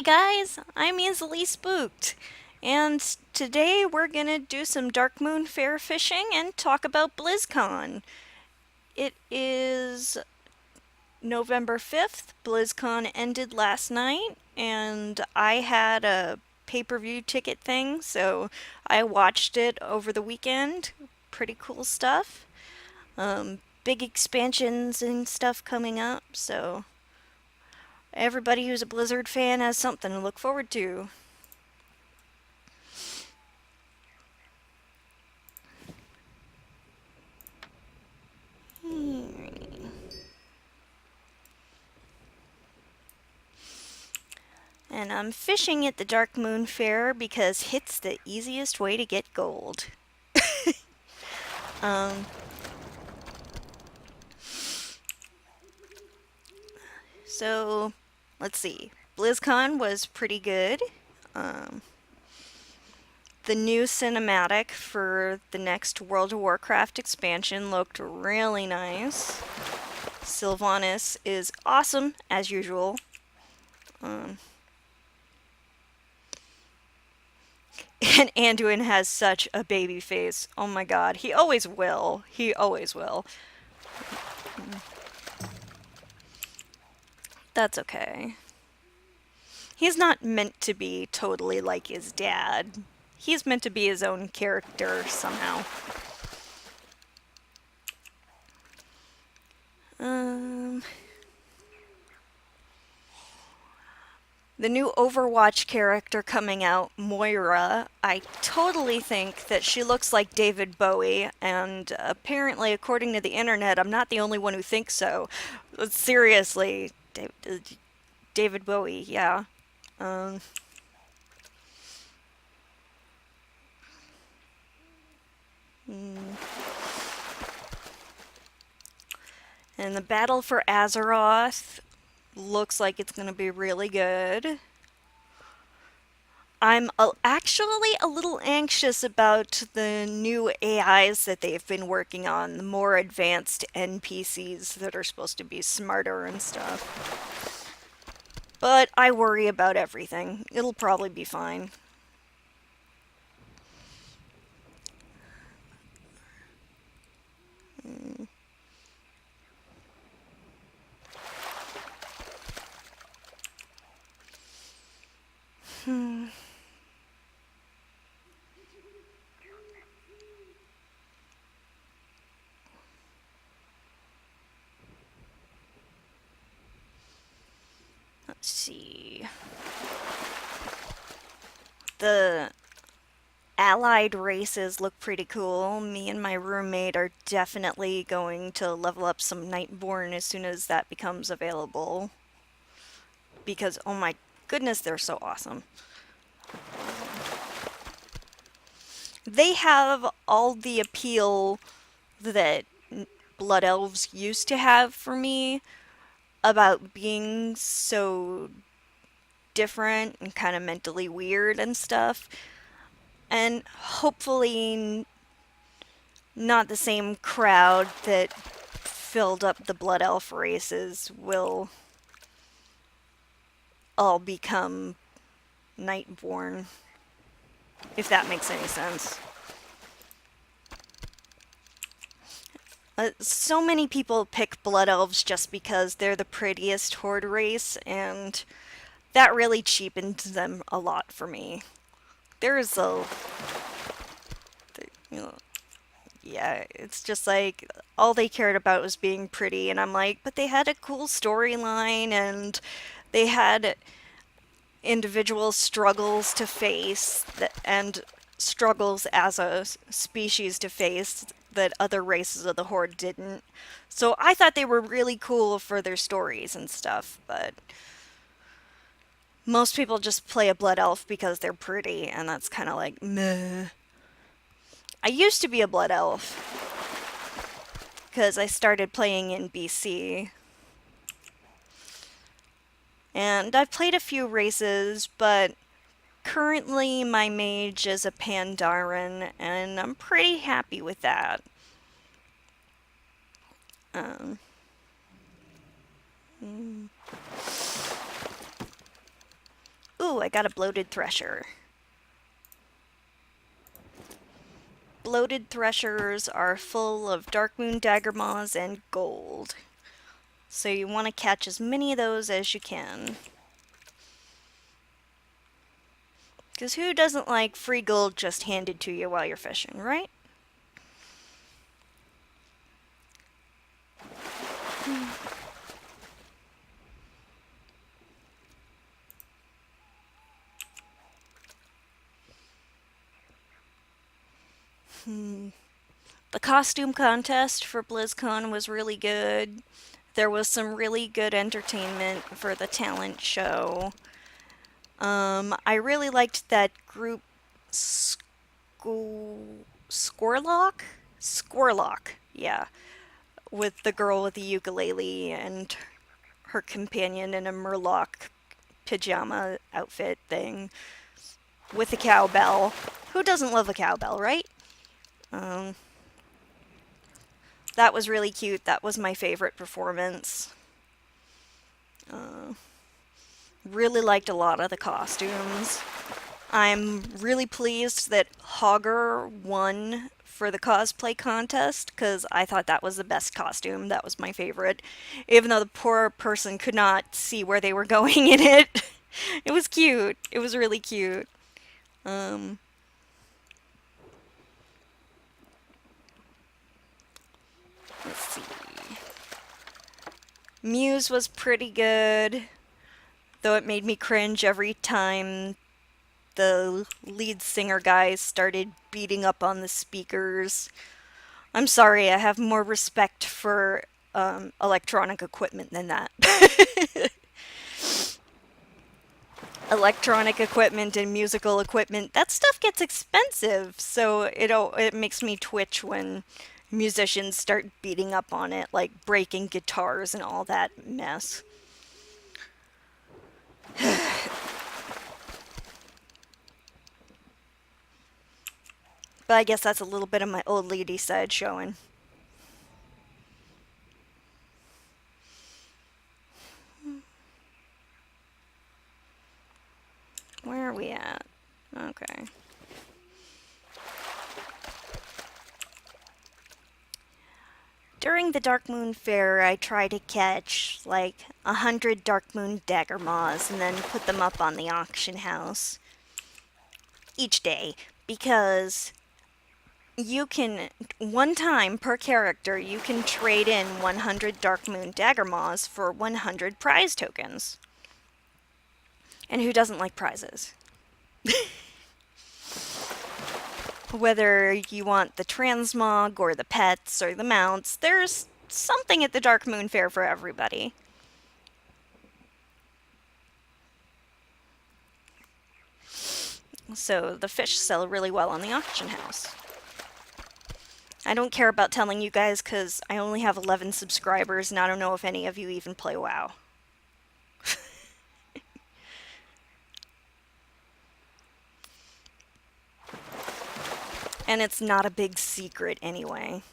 guys, I'm easily spooked, and today we're gonna do some Dark Moon Fair fishing and talk about BlizzCon. It is November 5th. BlizzCon ended last night, and I had a pay-per-view ticket thing, so I watched it over the weekend. Pretty cool stuff. Big expansions and stuff coming up, so everybody who's a Blizzard fan has something to look forward to. And I'm fishing at the Dark Moon Fair because it's the easiest way to get gold. Um, so, let's see. BlizzCon was pretty good. Um, the new cinematic for the next World of Warcraft expansion looked really nice. Sylvanas is awesome, as usual. Um, and Anduin has such a baby face. Oh my god, he always will. He always will. That's okay. He's not meant to be totally like his dad. He's meant to be his own character somehow. Um, the new Overwatch character coming out, Moira, I totally think that she looks like David Bowie, and apparently, according to the internet, I'm not the only one who thinks so. Seriously, David Bowie, yeah. Um, mm. And the battle for Azeroth looks like it's going to be really good. Actually a little anxious about the new AIs that they've been working on, the more advanced NPCs that are supposed to be smarter and stuff. But I worry about everything. It'll probably be fine. Hmm. Let's see. The allied races look pretty cool. Me and my roommate are definitely going to level up some Nightborn as soon as that becomes available. Because, oh my goodness, they're so awesome. They have all the appeal that Blood Elves used to have for me about being so different and kind of mentally weird and stuff. And hopefully not the same crowd that filled up the Blood Elf races will all become Nightborn, if that makes any sense. So many people pick Blood Elves just because they're the prettiest horde race, and that really cheapened them a lot for me. There's a, you know, yeah, it's just like all they cared about was being pretty, and I'm like, but they had a cool storyline, and they had individual struggles to face and struggles as a species to face that other races of the Horde didn't. So I thought they were really cool for their stories and stuff, but most people just play a Blood Elf because they're pretty, and that's kind of like, meh. I used to be a Blood Elf because I started playing in BC. And I've played a few races, but currently my mage is a Pandaren, and I'm pretty happy with that. Um, mm. Ooh, I got a bloated thresher. Bloated threshers are full of Darkmoon dagger maws and gold. So you want to catch as many of those as you can. Because who doesn't like free gold just handed to you while you're fishing, right? The costume contest for Blizzcon was really good. There was some really good entertainment for the talent show. I really liked that group Squirlock? Squirlock, yeah. With the girl with the ukulele and her companion in a Murloc pajama outfit thing with a cowbell. Who doesn't love a cowbell, right? Um, that was really cute. That was my favorite performance. Really liked a lot of the costumes. I'm really pleased that Hogger won for the cosplay contest because I thought that was the best costume. That was my favorite. Even though the poor person could not see where they were going in it. It was cute. It was really cute. Um, let's see. Muse was pretty good, though it made me cringe every time the lead singer guys started beating up on the speakers. I'm sorry, I have more respect for electronic equipment than that. Electronic equipment and musical equipment, that stuff gets expensive, so it makes me twitch when musicians start beating up on it, like breaking guitars and all that mess. But I guess that's a little bit of my old lady side showing. Where are we at? Okay. During the Darkmoon Fair, I try to catch like 100 Darkmoon dagger maws and then put them up on the auction house each day because you can, one time per character, you can trade in 100 Darkmoon dagger maws for 100 prize tokens. And who doesn't like prizes? Whether you want the transmog or the pets or the mounts, there's something at the Darkmoon Fair for everybody. So the fish sell really well on the auction house. I don't care about telling you guys because I only have 11 subscribers and I don't know if any of you even play WoW. And it's not a big secret anyway.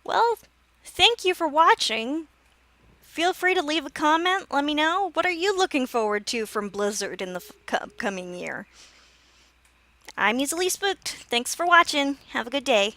Well, thank you for watching. Feel free to leave a comment. Let me know. What are you looking forward to from Blizzard in the upcoming year? I'm easily spooked. Thanks for watching. Have a good day.